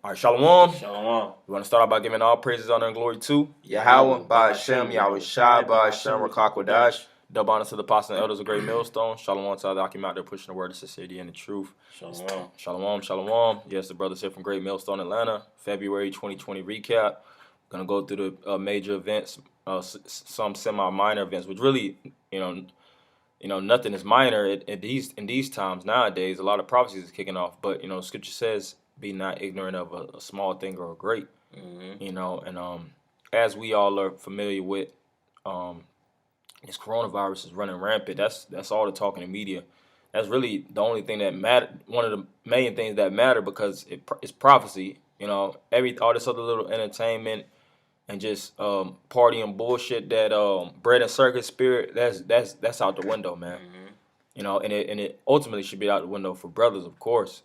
All right, Shalom. Shalom. We want to start out by giving all praises, honor, and glory to Yahweh, Ba'Hashem, Yahweh Shai, Ba'Hashem, Rakakwadash. Double honor to the apostles and elders of Great Millstone. Shalom to all the Akim out there pushing the word of sincerity and the truth. Shalom. Shalom, shalom. Yes, the brothers here from Great Millstone, Atlanta. February 2020 recap. Going to go through the major events, some semi-minor events, which really, nothing is minor in these times nowadays. A lot of prophecies is kicking off, but Scripture says, "Be not ignorant of a small thing or a great." And as we all are familiar with, this coronavirus is running rampant. That's all the talk in the media. That's really the only thing that matter. One of the main things that matter because it's prophecy. All this other little entertainment and just party and bullshit that bread and circus spirit. That's out the window, man. And it ultimately should be out the window for brothers, of course.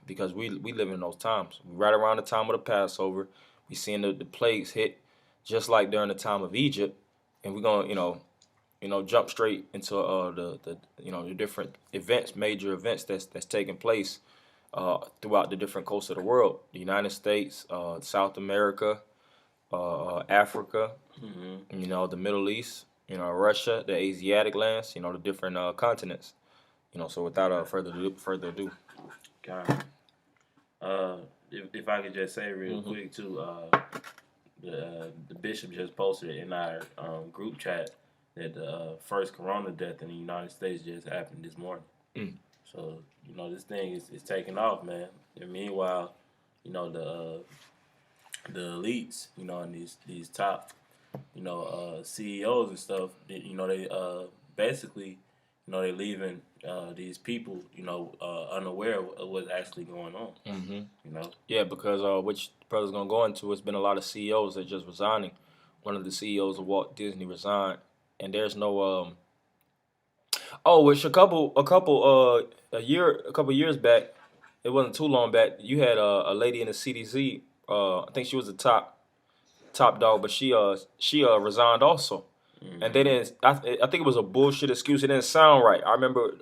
Because we live in those times. Right around the time of the Passover, we seeing the plagues hit, just like during the time of Egypt, and we're gonna jump straight into the different events, major events that's taking place throughout the different coasts of the world, the United States, South America, Africa, the Middle East, Russia, the Asiatic lands, the different continents. So without further ado. God. If I could just say real quick too, the bishop just posted in our group chat that the first corona death in the United States just happened this morning. So this thing is taking off, man. And meanwhile, the elites, and these top, CEOs and stuff, they basically, they leaving these people, unaware of what's actually going on. Yeah, because which the brother's gonna go into, it's been a lot of CEOs that just resigning. One of the CEOs of Walt Disney resigned, and there's no which a couple years back, it wasn't too long back, you had a lady in the CDC. I think she was the top dog, but she resigned also. And they didn't. I think it was a bullshit excuse. It didn't sound right. I remember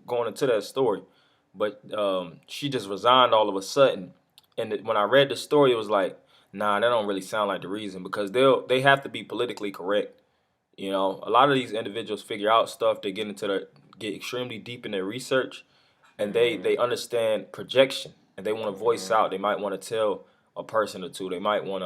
going into that story, but she just resigned all of a sudden. And when I read the story, it was like, nah, that don't really sound like the reason, because they have to be politically correct. A lot of these individuals figure out stuff. They get extremely deep in their research, and they understand projection, and they want to voice out. They might want to tell a person or two. They might want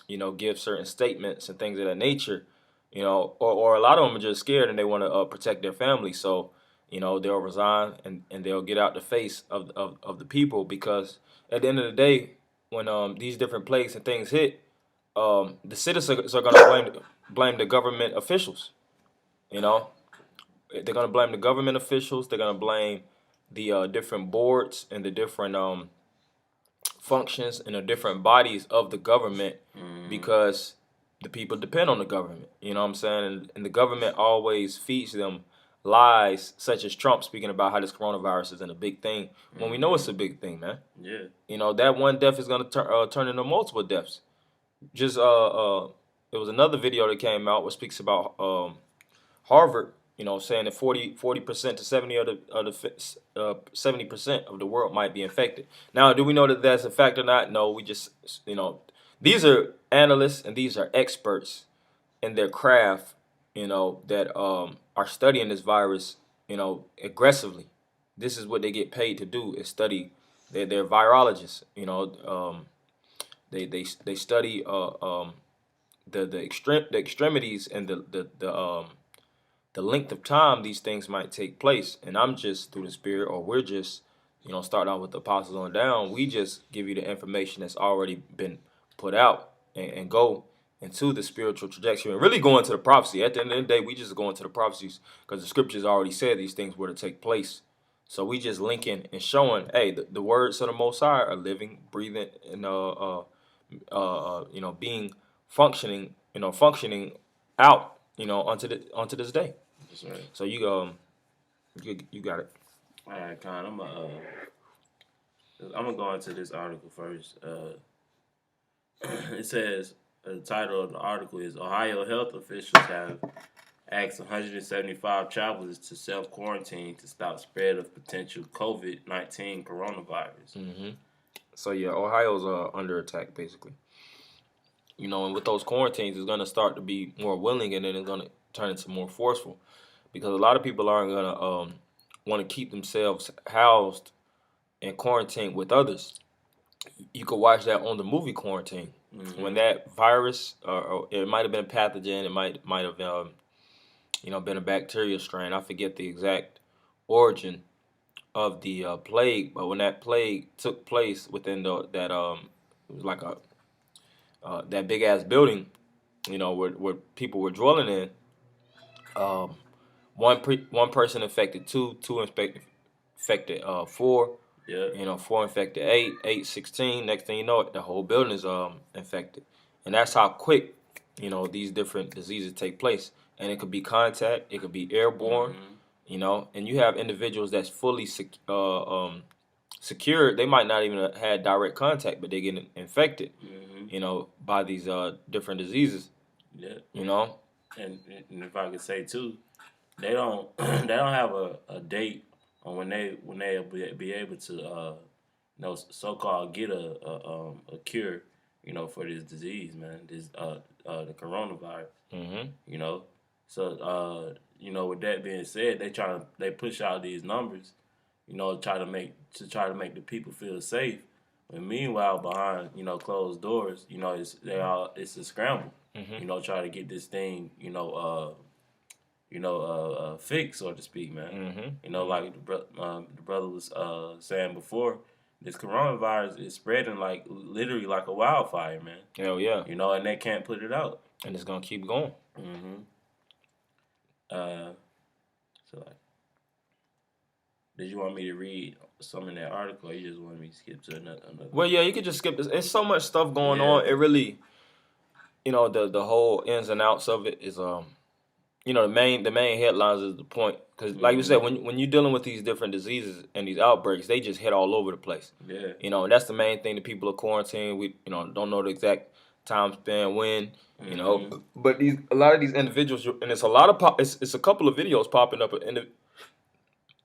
to give certain statements and things of that nature. Or a lot of them are just scared and they want to protect their family. So they'll resign and they'll get out the face of the people, because at the end of the day, when these different plagues and things hit, the citizens are going to blame the government officials. They're going to blame the government officials. They're going to blame the different boards and the different functions and the different bodies of the government, because the people depend on the government. You know what I'm saying? And the government always feeds them lies, such as Trump speaking about how this coronavirus isn't a big thing, when we know it's a big thing, man. Yeah. That one death is going to turn into multiple deaths. Just there was another video that came out which speaks about Harvard, saying that 40% to 70% of the world might be infected. Now, do we know that that's a fact or not? No, we just these are analysts and these are experts in their craft, that are studying this virus, aggressively. This is what they get paid to do, is study. They're virologists, they study the extremities and the length of time these things might take place. And I'm just, through the spirit, or we're just, starting out with the apostles on down, we just give you the information that's already been put out, and go into the spiritual trajectory and really go into the prophecy. At the end of the day, we just go into the prophecies because the scriptures already said these things were to take place. So we just linking and showing, hey, the words of the Most High are living, breathing, and being functioning out, onto this day. That's right. So you got it. All right, Con. I'm gonna go into this article first. It says the title of the article is Ohio health officials have asked 175 travelers to self-quarantine to stop spread of potential COVID-19 coronavirus. So yeah, Ohio's under attack basically. You know, and with those quarantines, it's gonna start to be more willing, and then it's gonna turn into more forceful because a lot of people aren't gonna want to keep themselves housed and quarantined with others. You could watch that on the movie Quarantine. When that virus, or it might have been a pathogen, it might have been a bacteria strain. I forget the exact origin of the plague, but when that plague took place within it was like a that big ass building, where people were dwelling in. Um, one person infected two infected four. Yeah. Four infected eight 16. Next thing you know, the whole building is infected, and that's how quick these different diseases take place. And it could be contact, it could be airborne, and you have individuals that's fully secured. They might not even have had direct contact, but they get infected, by these different diseases. Yeah. And if I could say too, they don't they don't have a date on when they'll be able to so called get a cure for this disease, man, this the coronavirus. So with that being said, they push out these numbers, try to make the people feel safe. And meanwhile, behind closed doors, it's a scramble. Try to get this thing fixed, so to speak, man. Like the brother was saying before, this coronavirus is spreading like literally like a wildfire, man. Hell yeah. And they can't put it out. And it's gonna keep going. So like, did you want me to read some in that article, or you just want me to skip to another? Well, yeah, you could just skip this. There's so much stuff going on. It really, the whole ins and outs of it is the main headlines is the point, because like you said, when you're dealing with these different diseases and these outbreaks, they just hit all over the place. Yeah. And that's the main thing. The people are quarantined. We don't know the exact time span when. But a lot of these individuals, and it's a lot of it's a couple of videos popping up of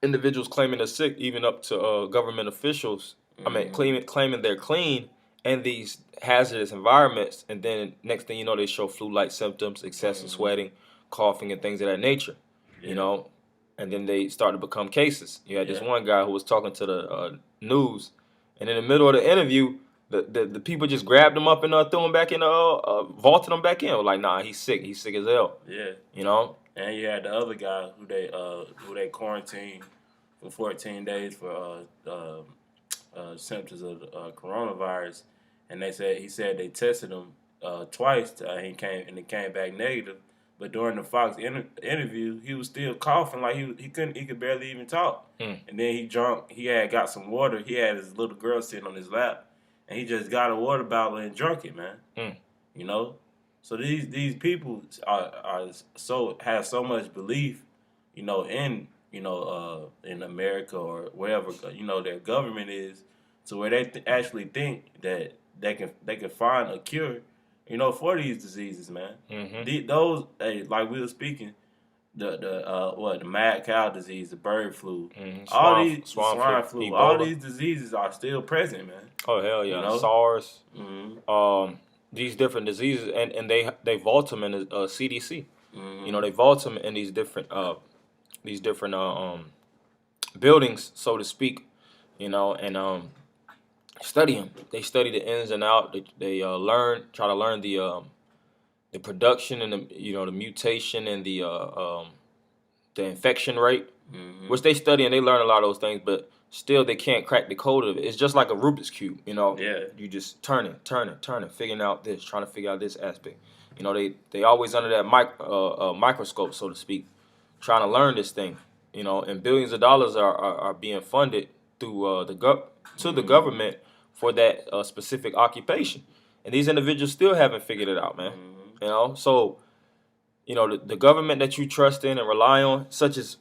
individuals claiming they're sick, even up to government officials. I mean, claiming they're clean in these hazardous environments, and then next thing you know, they show flu-like symptoms, excessive sweating, coughing, and things of that nature. And then they start to become cases. You had this one guy who was talking to the news, and in the middle of the interview, the people just grabbed him up and threw him back in, vaulted him back in. Like, nah, he's sick as hell. Yeah. And you had the other guy who they quarantined for 14 days for symptoms of coronavirus, and he said they tested him twice. It came back negative. But during the Fox interview, he was still coughing like he could barely even talk. And then he drunk. He had got some water. He had his little girl sitting on his lap, and he just got a water bottle and drunk it, man. So these people have so much belief, in America or wherever their government is, to where they actually think that they can find a cure, for these diseases, man. Like we were speaking, the mad cow disease, the bird flu, all these swine flu, all these diseases are still present, man. Oh hell yeah, SARS. These different diseases, and they vault them in the CDC. They vault them in these different buildings, so to speak. And study them. They study the ins and out. They try to learn the production and the mutation and the infection rate, which they study, and they learn a lot of those things, but still they can't crack the code of it. It's just like a Rubik's Cube, You just turn it, figuring out this, trying to figure out this aspect. They always under that microscope, so to speak, trying to learn this thing, and billions of dollars are being funded through the government for that specific occupation. And these individuals still haven't figured it out, man. So the government that you trust in and rely on,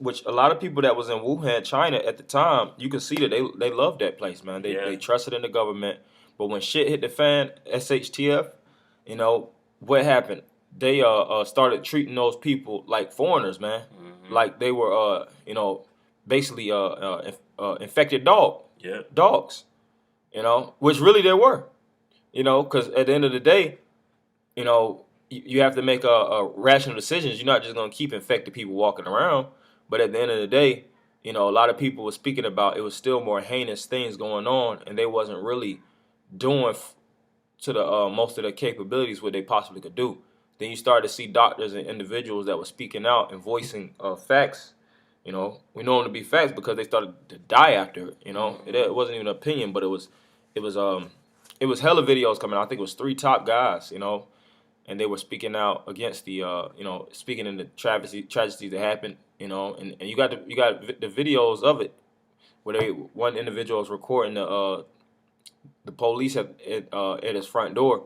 which a lot of people that was in Wuhan, China at the time, you can see that they loved that place, man. They trusted in the government. But when shit hit the fan, SHTF, what happened? They started treating those people like foreigners, man. Like they were, basically infected dogs. which really there were, because at the end of the day, you have to make a rational decisions. You're not just going to keep infected people walking around, but at the end of the day, a lot of people were speaking about it was still more heinous things going on, and they wasn't really doing to the most of their capabilities what they possibly could do. Then you start to see doctors and individuals that were speaking out and voicing facts. We know them to be facts because they started to die after it. It wasn't even an opinion, but it was hella videos coming out. I think it was 3 top guys. And they were speaking out against the speaking in the tragedies that happened. And you got the videos of it where one individual was recording the police at his front door.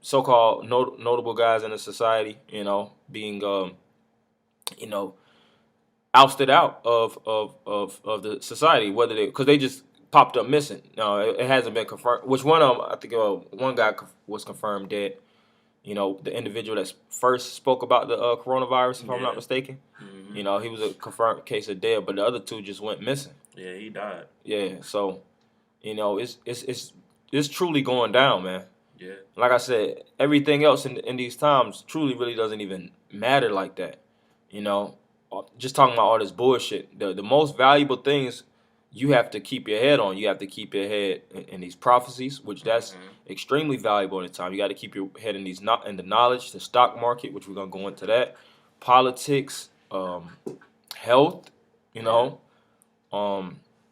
So-called notable guys in the society, being ousted out of the society, whether because they just popped up missing. No, it hasn't been confirmed. Which one of them? I think one guy was confirmed dead. The individual that first spoke about the coronavirus, if I'm not mistaken. Mm-hmm. He was a confirmed case of death, but the other 2 just went missing. Yeah, he died. Yeah, so it's truly going down, man. Yeah. Like I said, everything else in these times truly really doesn't even matter like that. Just talking about all this bullshit. The most valuable things you have to keep your head on. You have to keep your head in these prophecies, which that's extremely valuable in the time. You got to keep your head in the knowledge, the stock market, which we're gonna go into that, politics, health,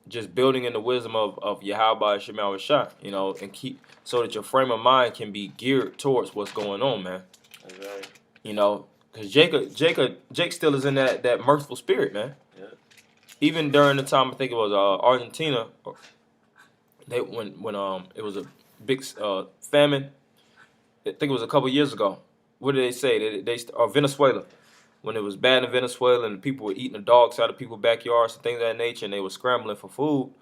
just building in the wisdom of Yahweh Shemal Rashah, and keep so that your frame of mind can be geared towards what's going on, man. That's right. Because Jake still is in that mirthful spirit, man. Yeah. Even during the time, I think it was Argentina, when it was a big famine. I think it was a couple years ago. What did they say? Venezuela, when it was bad in Venezuela and people were eating the dogs out of people's backyards and things of that nature, and they were scrambling for food.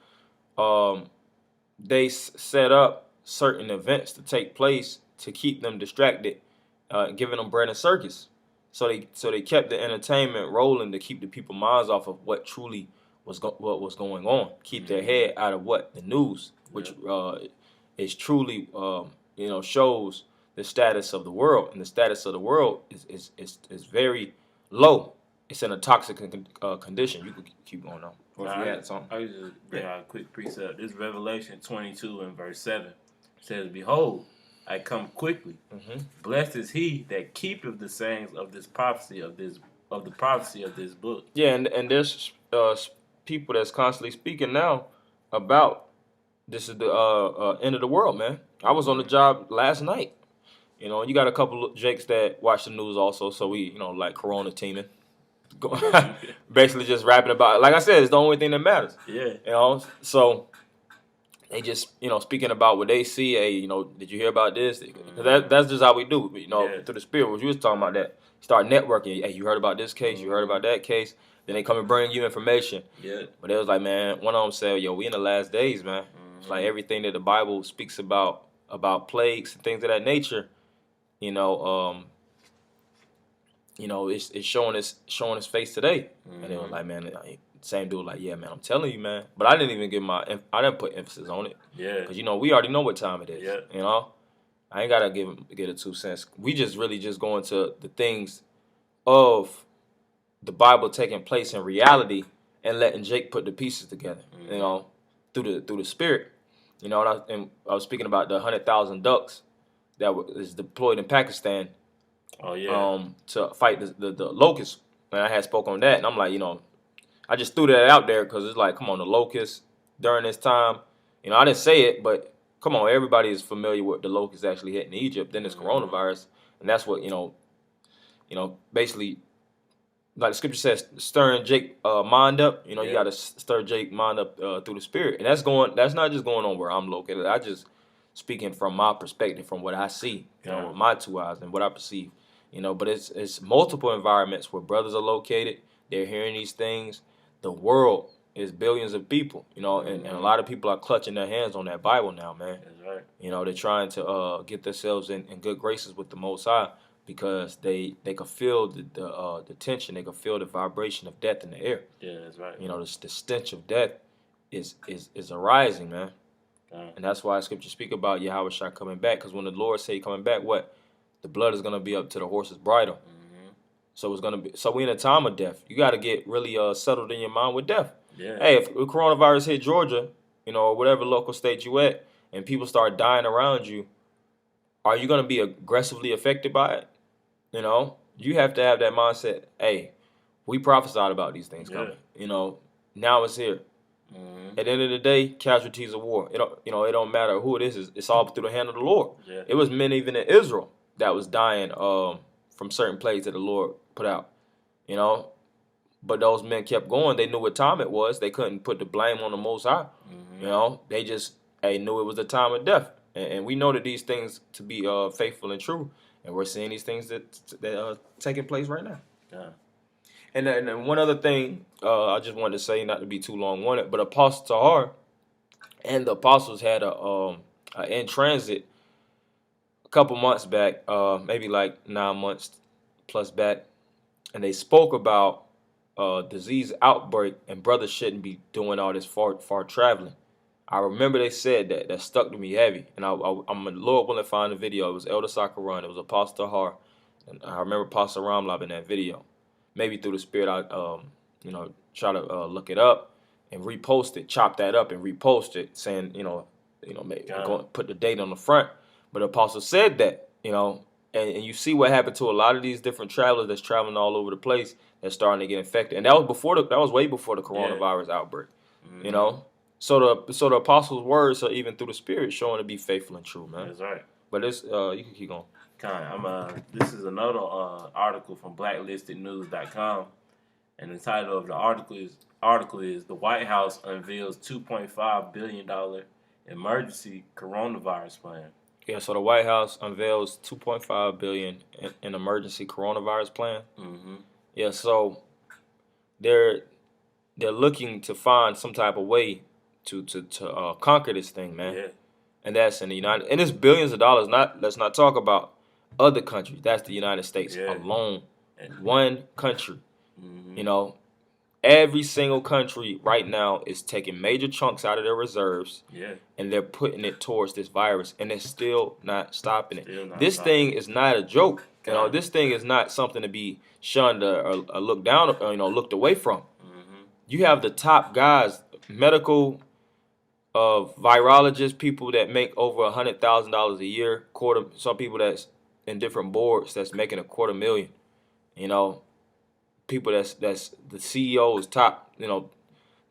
They set up certain events to take place to keep them distracted, giving them bread and circus. So they kept the entertainment rolling to keep the people's minds off of what truly what was going on. Keep their head out of the news, which is truly shows the status of the world, and the status of the world is very low. It's in a toxic condition. You could keep going on. Or if you had something. I just bring out a quick precept. This Revelation 22 and verse 7 says, "Behold, I come quickly. Mm-hmm. Blessed is he that keepeth the sayings of this prophecy of the prophecy of this book." Yeah, and there's people that's constantly speaking now about this is the end of the world, man. I was on the job last night. You got a couple of Jakes that watch the news also, so we like Corona teaming. Basically just rapping about it. Like I said, it's the only thing that matters. Yeah. So they just, speaking about what they see. Hey, did you hear about this? That's just how we do. Through the spirit. What you was talking about, that start networking. Hey, you heard about this case? You heard about that case? Then they come and bring you information. Yeah. But it was like, man, one of them said, "Yo, we in the last days, man." It's like everything that the Bible speaks about plagues and things of that nature. It's showing its face today. Mm-hmm. And it was like, man, same dude, like, yeah, man, I'm telling you, man. But I didn't even I didn't put emphasis on it. Yeah. Because, we already know what time it is. Yeah. I ain't got to get a 2 cents. We just really just go into the things of the Bible taking place in reality and letting Jake put the pieces together, through the spirit. And I was speaking about the 100,000 ducks that is deployed in Pakistan. Oh yeah. To fight the locusts. And I had spoke on that, and I'm like, I just threw that out there because it's like, come on, the locusts during this time. I didn't say it, but come on, everybody is familiar with the locusts actually hitting Egypt. Then it's coronavirus, and that's what basically, like the scripture says, stirring Jake mind up. You got to stir Jake mind up through the spirit, and that's not just going on where I'm located. I just speaking from my perspective, from what I see, with my 2 eyes and what I perceive. But it's multiple environments where brothers are located. They're hearing these things. The world is billions of people, and a lot of people are clutching their hands on that Bible now, man. That's right. They're trying to get themselves in good graces with the Most High because they could feel the tension. They could feel the vibration of death in the air. Yeah, that's right. The stench of death is arising, man. And that's why Scripture speak about Yahweh Shai coming back. Because when the Lord say coming back, what? The blood is going to be up to the horse's bridle. So it's going to be. So we in a time of death. You got to get really settled in your mind with death. Yeah. Hey, if the coronavirus hit Georgia, or whatever local state you at, and people start dying around you, are you going to be aggressively affected by it? You have to have that mindset. Hey, we prophesied about these things coming. Now it's here. At the end of the day, casualties of war. It don't matter who it is. It's all through the hand of the Lord. Yeah. It was men even in Israel that was dying from certain plagues that the Lord put out. But those men kept going. They knew what time it was. They couldn't put the blame on the Most High. They just knew it was the time of death. And we know that these things to be faithful and true. And we're seeing these things that are taking place right now. Yeah. And then one other thing I just wanted to say, not to be too long-winded, but Apostle Tahar and the apostles had a in transit a couple months back, maybe like 9 months plus back, and they spoke about disease outbreak, and brothers shouldn't be doing all this far traveling. I remember they said that. That stuck to me heavy, and I'm Lord willing to find the video. It was Elder Sakaran, it was Apostle Tahar, and I remember Apostle Ramlab in that video. Maybe through the Spirit, I try to look it up and repost it, chop that up and repost it, saying maybe put the date on the front. But the Apostle said that, and you see what happened to a lot of these different travelers that's traveling all over the place that's starting to get infected, and that was way before the coronavirus outbreak. So the Apostles' words are even through the Spirit showing to be faithful and true, man. That's right. But it's you can keep going. This is another article from blacklistednews.com, and the title of the article is The White House Unveils $2.5 billion Emergency Coronavirus Plan. Yeah, so the White House unveils $2.5 billion in emergency coronavirus plan. Yeah, so they're looking to find some type of way to conquer this thing, man. Yeah. And that's in the United, and it's billions of dollars. Let's not talk about other countries. That's the United States alone. One country. Every single country right now is taking major chunks out of their reserves. Yeah. And they're putting it towards this virus, and they're still not stopping it. This thing is not a joke. This thing is not something to be shunned or looked down, looked away from. You have the top guys, medical virologists, people that make over $100,000 a year, some people that's in different boards that's making $250,000. People that's the CEOs, top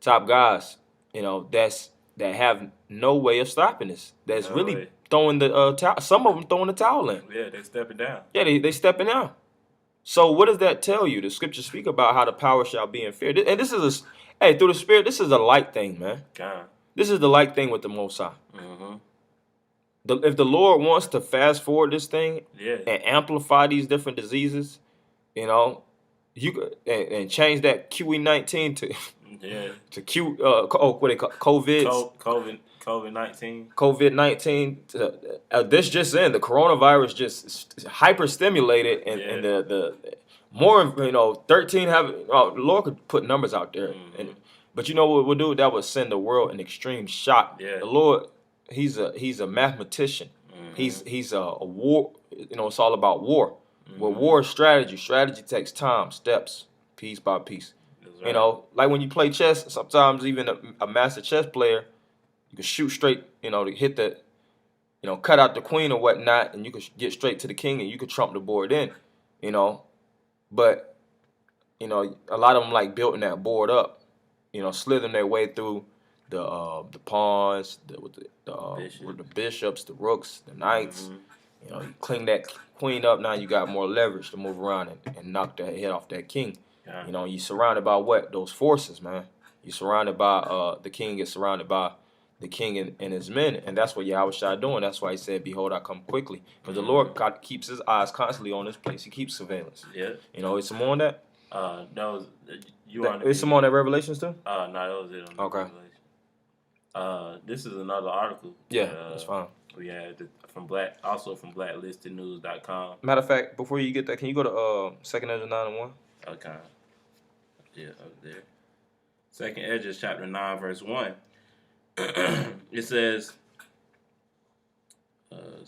guys, that have no way of stopping this. That's really throwing the towel. Some of them throwing the towel in. Yeah, they stepping down. Yeah, they stepping down. So what does that tell you? The scriptures speak about how the power shall be in fear. And this is through the Spirit, this is a light thing, man. God. This is the light thing with the Most High. If the Lord wants to fast forward this thing and amplify these different diseases, you could and change that QE19 to Q what they call COVID-19. COVID-19. This just in, the coronavirus just hyper stimulated, and the more 13 have. The Lord could put numbers out there, but you know what we'll do? That would send the world an extreme shock. Yeah. The Lord, He's a mathematician. He's a war. It's all about war. Well, war is strategy. Strategy takes time, steps, piece by piece. Right. Like when you play chess, sometimes even a master chess player, you can shoot straight, to hit the, cut out the queen or whatnot, and you can get straight to the king, and you can trump the board in, But, a lot of them like building that board up, slithering their way through the pawns, with the bishops, the rooks, the knights. You clean that queen up, now you got more leverage to move around and knock the head off that king. Yeah. You're surrounded by what? Those forces, man. You're surrounded by, the king is surrounded by the king and his men, and that's what Yahweh Shai doing. That's why he said, behold, I come quickly. Because the Lord God keeps his eyes constantly on this place. He keeps surveillance. Yeah. Is some more on that? No, is some more on that Revelations too? No, that was it on okay. Revelation. This is another article. Yeah, that's fine. We had from blacklistednews.com. Matter of fact, before you get that, can you go to 2nd Ezra 9:1? Okay. Yeah, up there. 2nd Ezra chapter 9 verse 1. It says,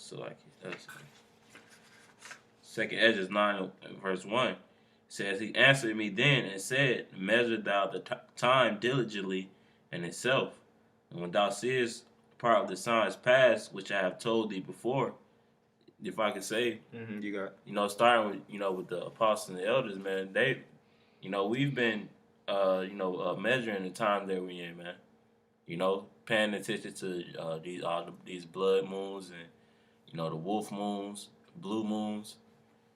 So like Second Esdras 9 verse 1 says, He answered me then and said, Measure thou the time diligently in itself, and when thou seest part of the signs past, which I have told thee before, if I could say, You got. Starting with, with the apostles and the elders, man, they, we've been, measuring the time that we're in, man. Paying attention to these blood moons and, the wolf moons, blue moons,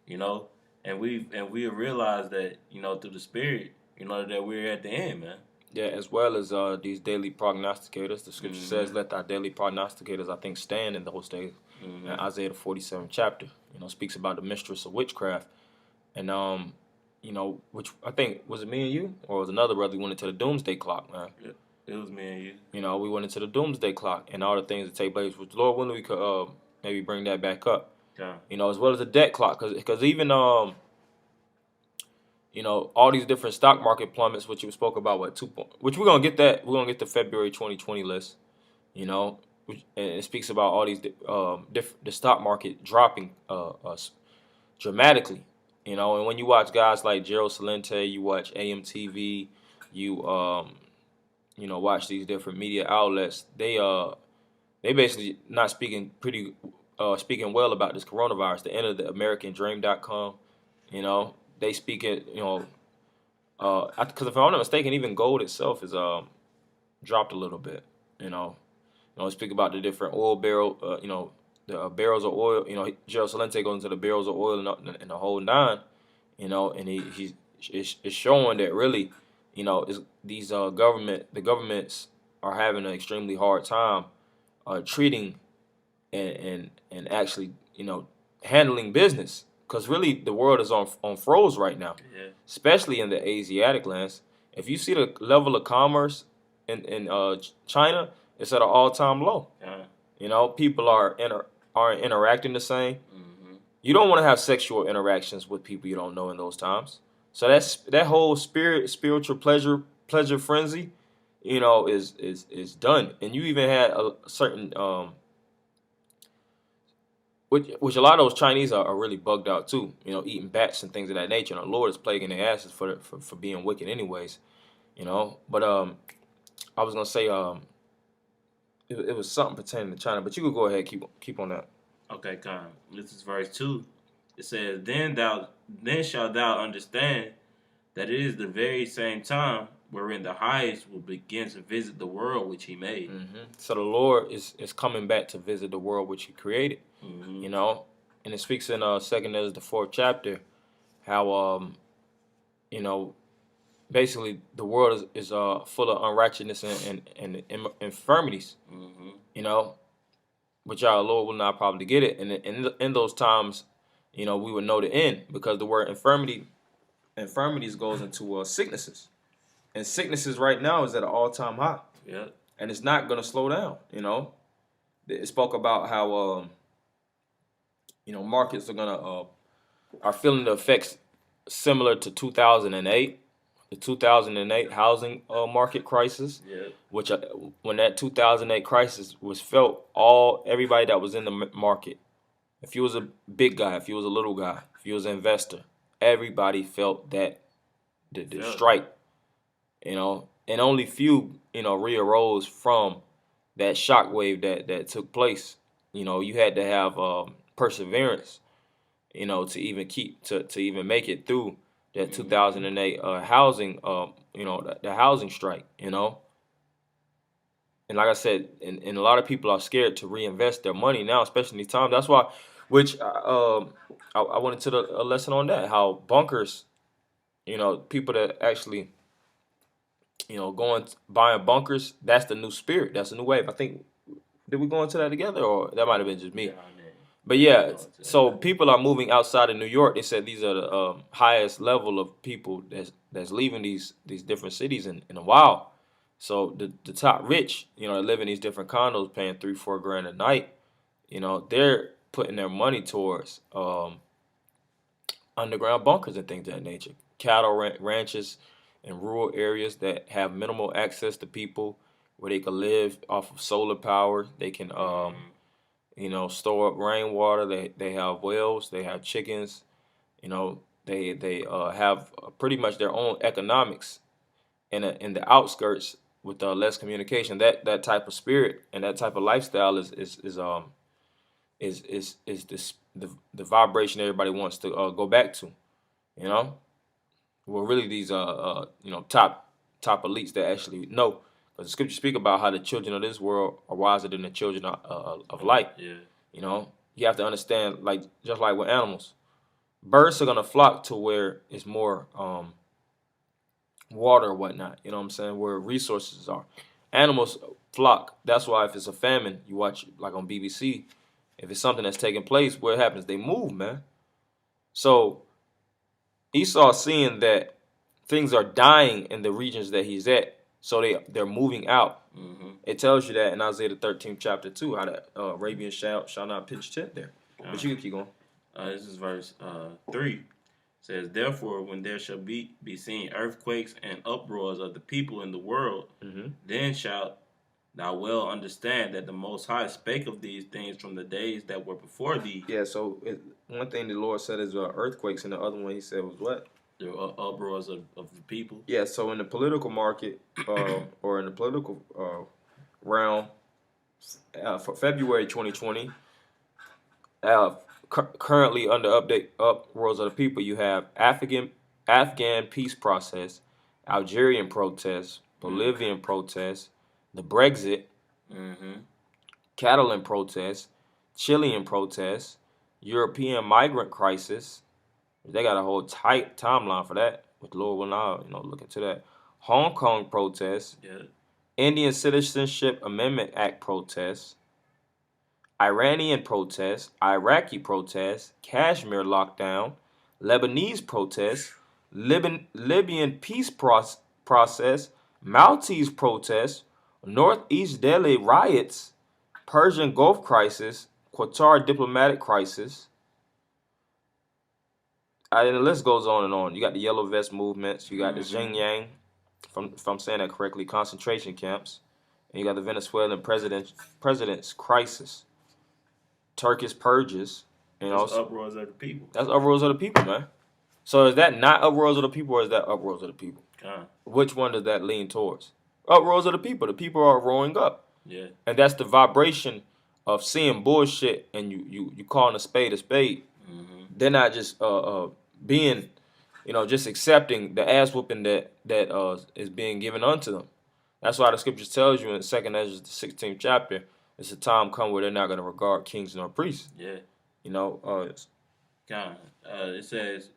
and we have realized that, through the spirit, that we're at the end, man. Yeah, as well as these daily prognosticators. The scripture says, "Let thy daily prognosticators, I think, stand in those days." And Isaiah the 47th chapter, speaks about the mistress of witchcraft, and which I think was it me and you, or was another brother who went into the doomsday clock, man. Yeah, it was me and you. We went into the doomsday clock and all the things that take place. Which Lord willing, we could maybe bring that back up. Yeah. As well as the debt clock, because even all these different stock market plummets, which you spoke about, which we're gonna get the February 2020 list, and it speaks about all these the stock market dropping dramatically, and when you watch guys like Gerald Celente, you watch AMTV, you watch these different media outlets, they basically not speaking well about this coronavirus. The end of the AmericanDream.com, they speak it, because if I'm not mistaken, even gold itself is dropped a little bit, speak about the different oil barrel, the barrels of oil, Gerald Celente goes into the barrels of oil and the whole nine, and he's showing that really, these the governments are having an extremely hard time treating and actually, handling business. Because really, the world is on froze right now, especially in the Asiatic lands. If you see the level of commerce in China, it's at an all-time low. People aren't interacting the same. You don't want to have sexual interactions with people you don't know in those times. So that whole spiritual pleasure frenzy, is done. And you even had a certain which a lot of those Chinese are really bugged out too, eating bats and things of that nature. And the Lord is plaguing their asses for being wicked anyways, But I was gonna say it was something pertaining to China, but you could go ahead keep on that. Okay, come. This is verse 2. It says, Then shalt thou understand that it is the very same time wherein the highest will begin to visit the world which he made. So the Lord is coming back to visit the world which he created. And it speaks in 2nd Esdras the 4th chapter how basically the world is full of unrighteousness and infirmities. Which our Lord will not probably get it. And in those times, we would know the end, because the word infirmities goes into sicknesses. And sicknesses right now is at an all-time high. Yeah. And it's not going to slow down, It spoke about how, markets are feeling the effects similar to 2008, the 2008 housing market crisis. Yeah. Which when that 2008 crisis was felt, everybody that was in the market, if you was a big guy, if you was a little guy, if you was an investor, everybody felt that the strike, and only few, rearose from that shockwave that took place. You had to have perseverance, to even make it through that 2008 housing, the housing strike, And like I said, and a lot of people are scared to reinvest their money now, especially in these times. That's why, which I went into a lesson on that, how bunkers, people that actually, buying bunkers, that's the new spirit. That's the new wave. I think, did we go into that together, or that might have been just me? But yeah, so people are moving outside of New York. They said these are the highest level of people that's leaving these different cities in a while. So the top rich, that live in these different condos, paying $3-4 grand a night, they're putting their money towards underground bunkers and things of that nature, cattle ranches in rural areas that have minimal access to people, where they can live off of solar power. They can store up rainwater. They have wells. They have chickens. They have pretty much their own economics in the outskirts with less communication. That type of spirit and that type of lifestyle is this the vibration everybody wants to go back to. You know, well, really these top elites that actually know. Because the scriptures speak about how the children of this world are wiser than the children of light. Yeah. You have to understand, like just like with animals, birds are gonna flock to where it's more water or whatnot. You know what I'm saying? Where resources are. Animals flock. That's why if it's a famine, you watch like on BBC. If it's something that's taking place, what happens? They move, man. So Esau seeing that things are dying in the regions that he's at. So they're moving out. Mm-hmm. It tells you that in Isaiah the 13th chapter 2, how the Arabians shall not pitch tent there. But you can keep going. This is verse 3. It says, therefore, when there shall be seen earthquakes and uproars of the people in the world, then shalt thou well understand that the Most High spake of these things from the days that were before thee. Yeah, so one thing the Lord said is earthquakes, and the other one he said was what? The uproars of the people. Yeah, so in the political market or in the political realm, for February 2020, currently under uproars of the people, you have Afghan peace process, Algerian protests, Bolivian protests, the Brexit, Catalan protests, Chilean protests, European migrant crisis. They got a whole tight timeline for that. With Lord will now, look into that. Hong Kong protests, Indian Citizenship Amendment Act protests, Iranian protests, Iraqi protests, Kashmir lockdown, Lebanese protests, Libyan peace process, Maltese protests, Northeast Delhi riots, Persian Gulf crisis, Qatar diplomatic crisis. And the list goes on and on. You got the yellow vest movements. You got the Xinjiang, if I'm saying that correctly, concentration camps. And you got the Venezuelan president's crisis. Turkish purges. That's uproars of the people. That's uproars of the people, man. So is that not uproars of the people, or is that uproars of the people? Which one does that lean towards? Uproars of the people. The people are roaring up. Yeah. And that's the vibration of seeing bullshit and you calling a spade a spade. They're not just being, just accepting the ass whooping that is being given unto them. That's why the scriptures tells you in 2nd Ezra, the 16th chapter, it's a time come where they're not going to regard kings nor priests. Yeah. It says,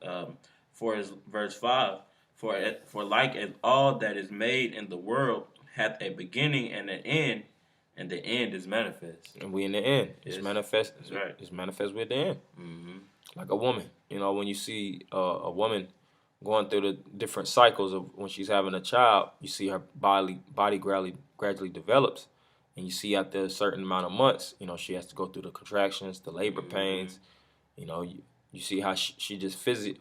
verse 5, for like as all that is made in the world hath a beginning and an end, and the end is manifest. And we in the end. It's manifest. That's right. It's manifest with the end. Like a woman. When you see a woman going through the different cycles of when she's having a child, you see her body gradually develops. And you see after a certain amount of months, she has to go through the contractions, the labor pains. You see how she just the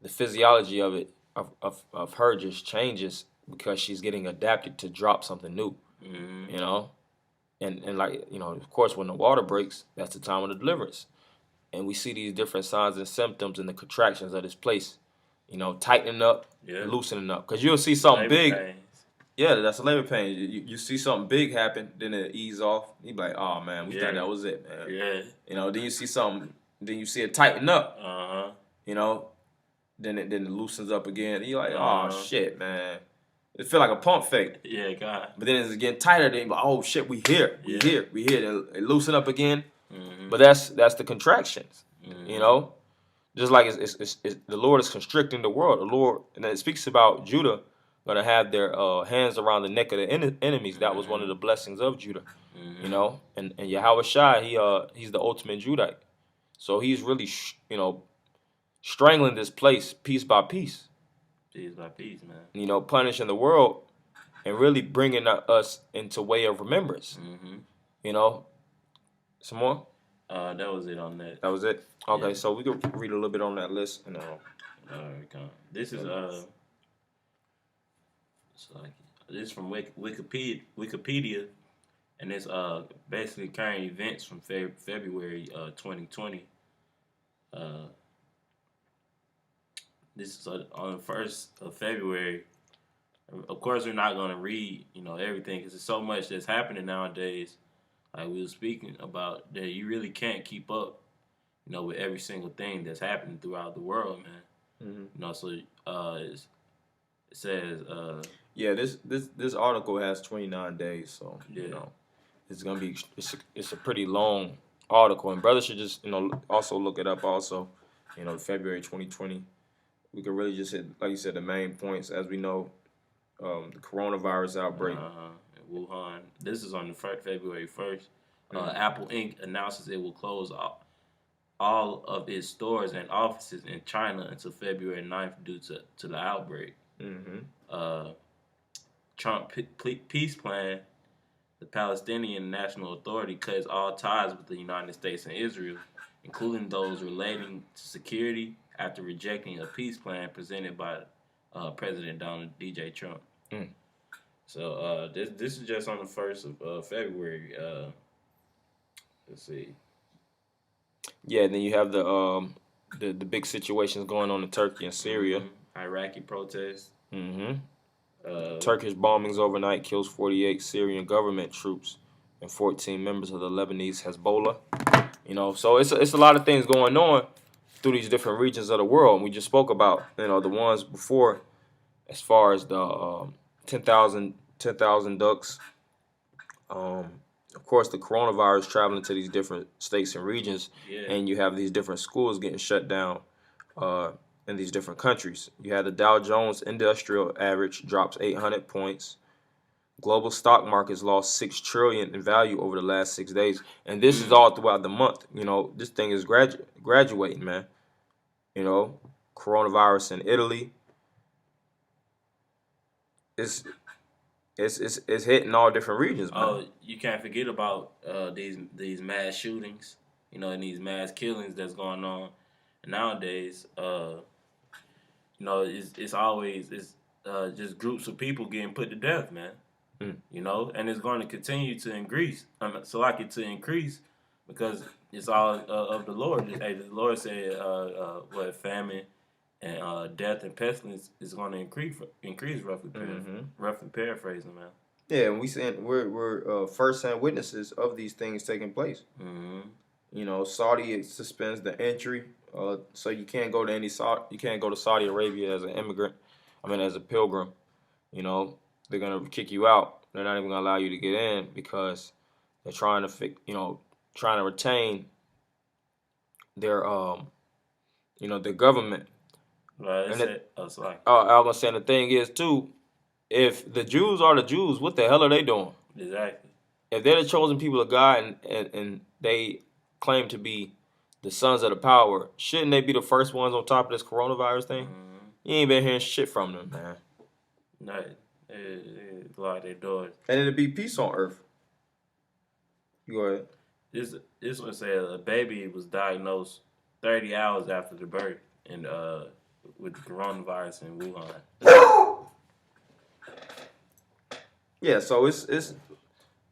physiology of it, of her just changes because she's getting adapted to drop something new. And like, of course, when the water breaks, that's the time of the deliverance. And we see these different signs and symptoms in the contractions of this place. Tightening up, loosening up. Because you'll see something big. Pains. Yeah, that's a labor pain. You see something big happen, then it ease off. You be like, oh, man, we thought that was it, man. Yeah. Then you see something, then you see it tighten up. Then it loosens up again. And you're like, oh, shit, man. It feel like a pump fake. Yeah, God. But then it's getting tighter. Then you're like, oh, shit, we here. We here. It loosen up again. But that's the contractions, just like it's the Lord is constricting the world. The Lord, and it speaks about Judah gonna have their hands around the neck of the enemies. That was one of the blessings of Judah, And Yahweh Shai, he's the ultimate Judite, so he's really strangling this place piece by piece. Piece by piece, man. Punishing the world and really bringing us into way of remembrance. Some more? That was it on that. That was it? Okay, so we could read a little bit on that list. And, this is this is from Wikipedia. and it's basically current events from February 2020. This is on the 1st of February. Of course, we're not going to read, everything because there's so much that's happening nowadays. Like we were speaking about, that you really can't keep up, with every single thing that's happening throughout the world, man. Mm-hmm. So it says, yeah, this article has 29 days, so yeah. It's gonna be it's a pretty long article, and brothers should just also look it up. Also, February 2020, we could really just hit, like you said, the main points. As we know, the coronavirus outbreak. In Wuhan. This is on the February 1st. Apple Inc. announces it will close all of its stores and offices in China until February 9th due to the outbreak. Mm-hmm. Trump peace plan. The Palestinian National Authority cuts all ties with the United States and Israel, including those relating to security, after rejecting a peace plan presented by President Donald DJ Trump. So this is just on the 1st of February. Let's see. Yeah, then you have the big situations going on in Turkey and Syria. Iraqi protests. Turkish bombings overnight kills 48 Syrian government troops and 14 members of the Lebanese Hezbollah. So it's a lot of things going on through these different regions of the world. And we just spoke about the ones before, as far as the 10,000 ducks. Of course, the coronavirus traveling to these different states and regions, and you have these different schools getting shut down in these different countries. You have the Dow Jones Industrial Average drops 800 points. Global stock markets lost $6 trillion in value over the last 6 days, and this is all throughout the month. This thing is graduating, man. Coronavirus in Italy. It's hitting all different regions, man. Oh, you can't forget about these mass shootings, and these mass killings that's going on nowadays. It's always just groups of people getting put to death, man. And it's going to continue to increase. To increase because it's all of the Lord. The Lord said, famine and death and pestilence is going to increase roughly. Roughly paraphrasing, man. Yeah, and we're first-hand witnesses of these things taking place. Saudi suspends the entry, so you can't go to Saudi Arabia as an immigrant. As a pilgrim. They're gonna kick you out. They're not even gonna allow you to get in because they're trying to retain their their government. Right. I was gonna say, the thing is too, if the Jews are the Jews, what the hell are they doing? Exactly. If they're the chosen people of God and they claim to be the sons of the power, shouldn't they be the first ones on top of this coronavirus thing? You ain't been hearing shit from them, man. No, like they're doing. And it'll be peace on earth. Go ahead. This one said a baby was diagnosed 30 hours after the birth and with the coronavirus in Wuhan. Yeah, so it's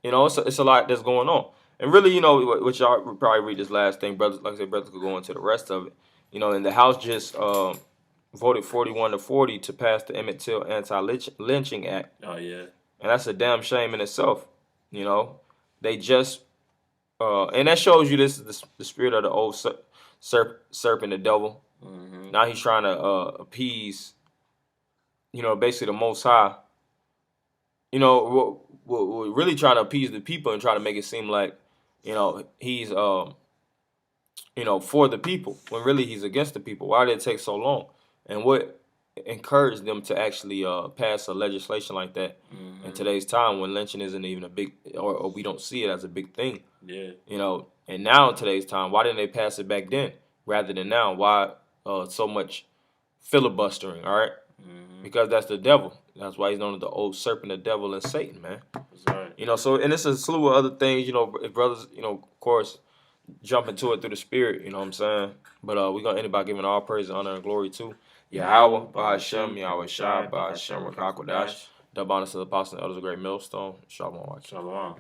a lot that's going on. And really, what y'all would probably read this last thing, brothers. Like I said, brothers could go into the rest of it. And the House just voted 41-40 to pass the Emmett Till Anti-Lynching Act. Oh yeah. And that's a damn shame in itself. They just and that shows you this is the spirit of the old serpent, the devil. Now he's trying to appease, basically the Most High. We're really trying to appease the people and try to make it seem like, he's, for the people, when really he's against the people. Why did it take so long? And what encouraged them to actually pass a legislation like that in today's time when lynching isn't even a big, or we don't see it as a big thing? Yeah. And now in today's time, why didn't they pass it back then rather than now? Why so much filibustering, all right? Because that's the devil. That's why he's known as the old serpent, the devil, and Satan, man. That's right. So, and it's a slew of other things, if brothers, of course, jump into it through the spirit, you know what I'm saying? But we're going to end it by giving all praise, honor, and glory to Yahweh, Ba'Hashem, Yahweh Shai, Ba'Hashem, Rakakwadash. Dub honors to the apostles and elders of Great Millstone. Shalom. Shalom.